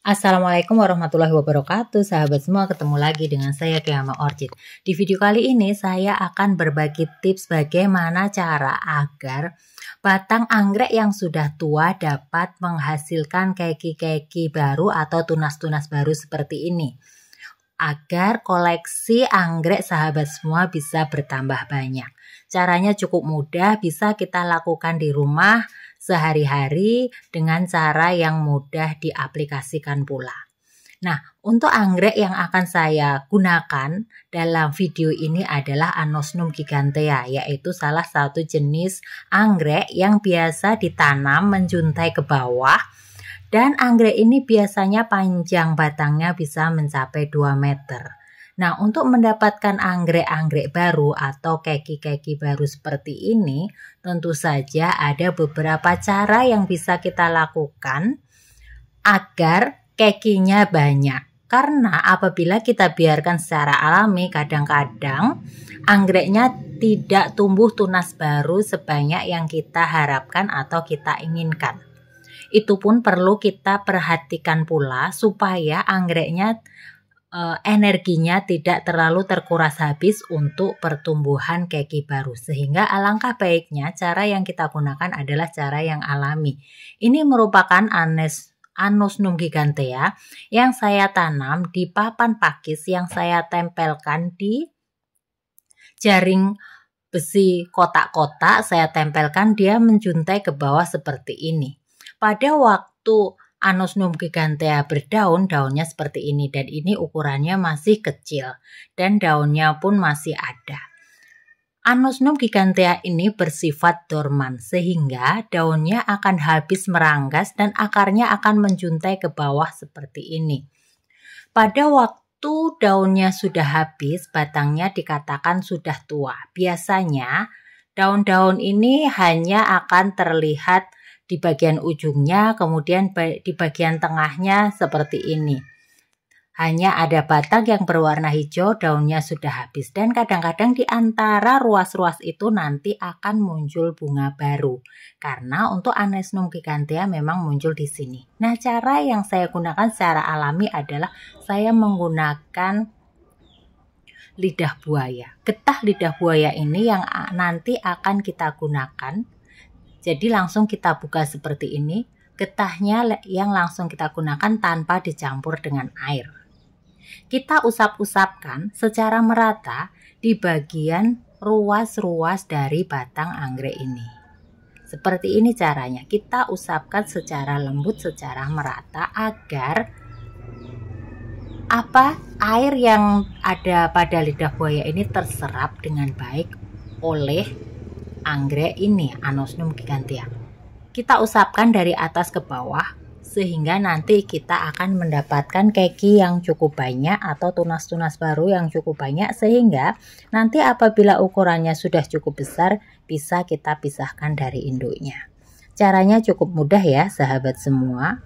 Assalamualaikum warahmatullahi wabarakatuh, sahabat semua, ketemu lagi dengan saya Kiama Orchid. Di video kali ini saya akan berbagi tips bagaimana cara agar batang anggrek yang sudah tua dapat menghasilkan keki-keki baru atau tunas-tunas baru seperti ini. Agar koleksi anggrek sahabat semua bisa bertambah banyak. Caranya cukup mudah, bisa kita lakukan di rumah sehari-hari dengan cara yang mudah diaplikasikan pula. Nah, untuk anggrek yang akan saya gunakan dalam video ini adalah Anosmum gigantea, yaitu salah satu jenis anggrek yang biasa ditanam menjuntai ke bawah. Dan anggrek ini biasanya panjang batangnya bisa mencapai 2 meter. Nah, untuk mendapatkan anggrek-anggrek baru atau keki-keki baru seperti ini, tentu saja ada beberapa cara yang bisa kita lakukan agar kekinya banyak. Karena apabila kita biarkan secara alami, kadang-kadang anggreknya tidak tumbuh tunas baru sebanyak yang kita harapkan atau kita inginkan. Itu pun perlu kita perhatikan pula supaya anggreknya energinya tidak terlalu terkuras habis untuk pertumbuhan keki baru, sehingga alangkah baiknya cara yang kita gunakan adalah cara yang alami. Ini merupakan Anosmum gigantea yang saya tanam di papan pakis yang saya tempelkan di jaring besi kotak-kotak. Saya tempelkan, dia menjuntai ke bawah seperti ini. Pada waktu Anosmum gigantea berdaun, daunnya seperti ini, dan ini ukurannya masih kecil dan daunnya pun masih ada. Anosmum gigantea ini bersifat dorman sehingga daunnya akan habis meranggas dan akarnya akan menjuntai ke bawah seperti ini. Pada waktu daunnya sudah habis, batangnya dikatakan sudah tua. Biasanya daun-daun ini hanya akan terlihat di bagian ujungnya, kemudian di bagian tengahnya seperti ini. Hanya ada batang yang berwarna hijau, daunnya sudah habis. Dan kadang-kadang di antara ruas-ruas itu nanti akan muncul bunga baru. Karena untuk Anosmum gigantea memang muncul di sini. Nah, cara yang saya gunakan secara alami adalah saya menggunakan lidah buaya. Getah lidah buaya ini yang nanti akan kita gunakan. Jadi langsung kita buka seperti ini, getahnya yang langsung kita gunakan tanpa dicampur dengan air. Kita usap-usapkan secara merata di bagian ruas-ruas dari batang anggrek ini. Seperti ini caranya, kita usapkan secara lembut, secara merata agar air yang ada pada lidah buaya ini terserap dengan baik oleh anggrek ini, Anosmum gigantea. Kita usapkan dari atas ke bawah sehingga nanti kita akan mendapatkan keki yang cukup banyak atau tunas-tunas baru yang cukup banyak, sehingga nanti apabila ukurannya sudah cukup besar bisa kita pisahkan dari induknya. Caranya cukup mudah ya sahabat semua.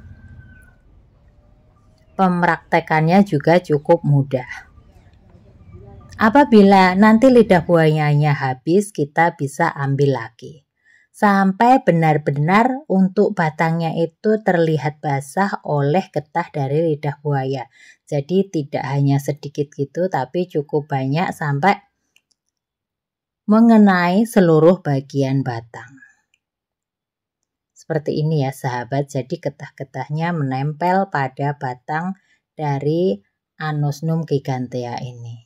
Pempraktekannya juga cukup mudah. Apabila nanti lidah buayanya habis, kita bisa ambil lagi. Sampai benar-benar untuk batangnya itu terlihat basah oleh getah dari lidah buaya. Jadi tidak hanya sedikit gitu, tapi cukup banyak sampai mengenai seluruh bagian batang. Seperti ini ya sahabat, jadi getah-getahnya menempel pada batang dari Anosmum gigantea ini.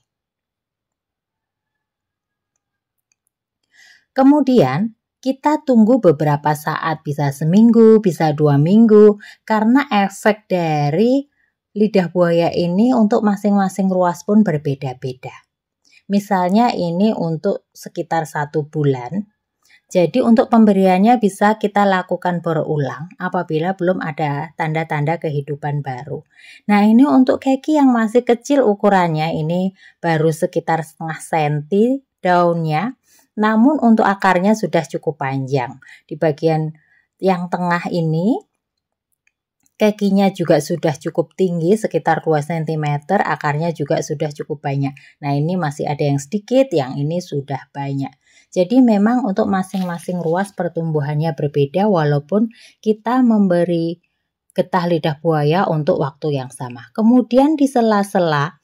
Kemudian kita tunggu beberapa saat, bisa seminggu, bisa 2 minggu, karena efek dari lidah buaya ini untuk masing-masing ruas pun berbeda-beda. Misalnya ini untuk sekitar 1 bulan, jadi untuk pemberiannya bisa kita lakukan berulang apabila belum ada tanda-tanda kehidupan baru. Nah, ini untuk keki yang masih kecil ukurannya, ini baru sekitar setengah senti daunnya. Namun untuk akarnya sudah cukup panjang. Di bagian yang tengah ini kekinya juga sudah cukup tinggi, sekitar 2 cm, akarnya juga sudah cukup banyak. Nah, ini masih ada yang sedikit, yang ini sudah banyak. Jadi memang untuk masing-masing ruas pertumbuhannya berbeda, walaupun kita memberi getah lidah buaya untuk waktu yang sama. Kemudian di sela-sela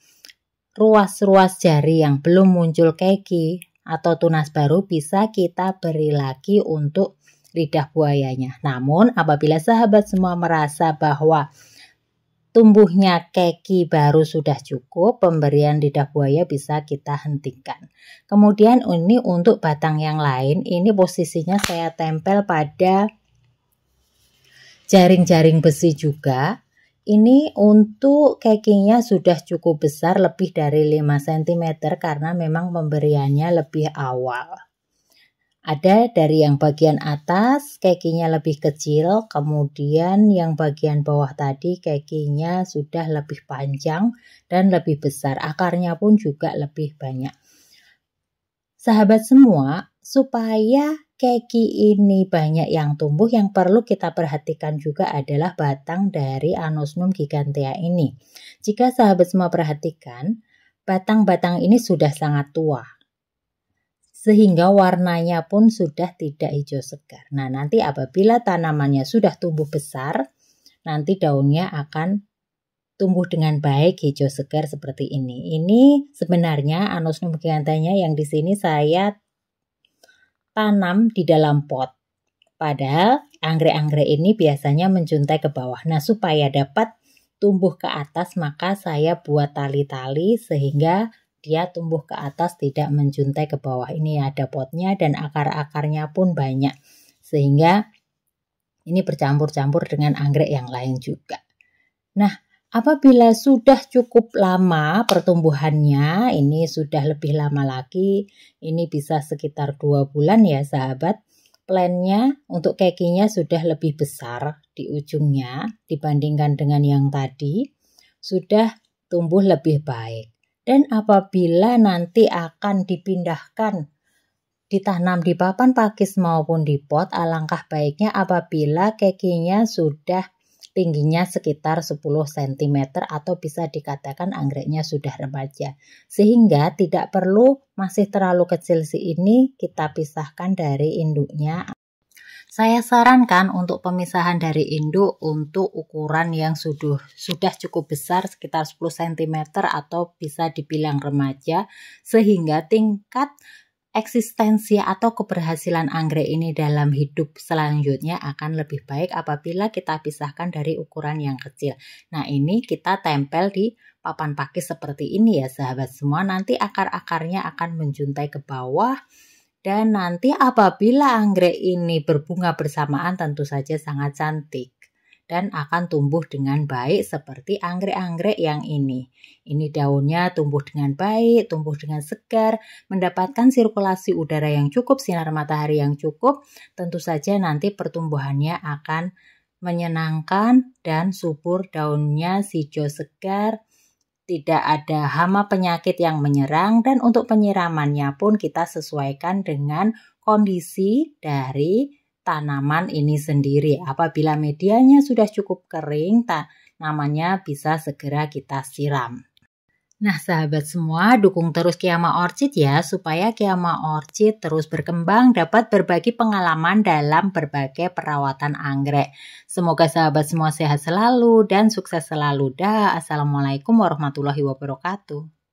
ruas-ruas jari yang belum muncul keki atau tunas baru bisa kita beri lagi untuk lidah buayanya. Namun apabila sahabat semua merasa bahwa tumbuhnya keki baru sudah cukup, pemberian lidah buaya bisa kita hentikan. Kemudian ini untuk batang yang lain, ini posisinya saya tempel pada jaring-jaring besi juga. Ini untuk kekinya sudah cukup besar, lebih dari 5 cm karena memang pemberiannya lebih awal. Ada dari yang bagian atas kekinya lebih kecil, kemudian yang bagian bawah tadi kekinya sudah lebih panjang dan lebih besar, akarnya pun juga lebih banyak. Sahabat semua, supaya keki ini banyak yang tumbuh, yang perlu kita perhatikan juga adalah batang dari Anosmum gigantea ini. Jika sahabat semua perhatikan, batang-batang ini sudah sangat tua, sehingga warnanya pun sudah tidak hijau segar. Nah, nanti apabila tanamannya sudah tumbuh besar, nanti daunnya akan tumbuh dengan baik hijau segar seperti ini. Ini sebenarnya Anosmum giganteanya yang di sini saya tanam di dalam pot. Padahal anggrek-anggrek ini biasanya menjuntai ke bawah. Nah, supaya dapat tumbuh ke atas, maka saya buat tali-tali sehingga dia tumbuh ke atas, tidak menjuntai ke bawah. Ini ada potnya dan akar-akarnya pun banyak, sehingga ini bercampur-campur dengan anggrek yang lain juga. Nah, apabila sudah cukup lama pertumbuhannya, ini sudah lebih lama lagi, ini bisa sekitar 2 bulan ya sahabat, plannya untuk kekinya sudah lebih besar di ujungnya dibandingkan dengan yang tadi, sudah tumbuh lebih baik. Dan apabila nanti akan dipindahkan, ditanam di papan pakis maupun di pot, alangkah baiknya apabila kekinya sudah tingginya sekitar 10 cm atau bisa dikatakan anggreknya sudah remaja. Sehingga tidak perlu masih terlalu kecil ini kita pisahkan dari induknya. Saya sarankan untuk pemisahan dari induk untuk ukuran yang sudah cukup besar, sekitar 10 cm atau bisa dibilang remaja, sehingga tingkat eksistensi atau keberhasilan anggrek ini dalam hidup selanjutnya akan lebih baik apabila kita pisahkan dari ukuran yang kecil. Nah, ini kita tempel di papan pakis seperti ini ya sahabat semua. Nanti akar-akarnya akan menjuntai ke bawah. Dan nanti apabila anggrek ini berbunga bersamaan tentu saja sangat cantik dan akan tumbuh dengan baik seperti anggrek-anggrek yang ini. Ini daunnya tumbuh dengan baik, tumbuh dengan segar, mendapatkan sirkulasi udara yang cukup, sinar matahari yang cukup. Tentu saja nanti pertumbuhannya akan menyenangkan dan subur, daunnya hijau segar. Tidak ada hama penyakit yang menyerang, dan untuk penyiramannya pun kita sesuaikan dengan kondisi dari tanaman ini sendiri. Apabila medianya sudah cukup kering, tanamannya bisa segera kita siram. Nah sahabat semua, dukung terus Keama Orchid ya, supaya Keama Orchid terus berkembang, dapat berbagi pengalaman dalam berbagai perawatan anggrek. Semoga sahabat semua sehat selalu dan sukses selalu. Dah, Assalamualaikum warahmatullahi wabarakatuh.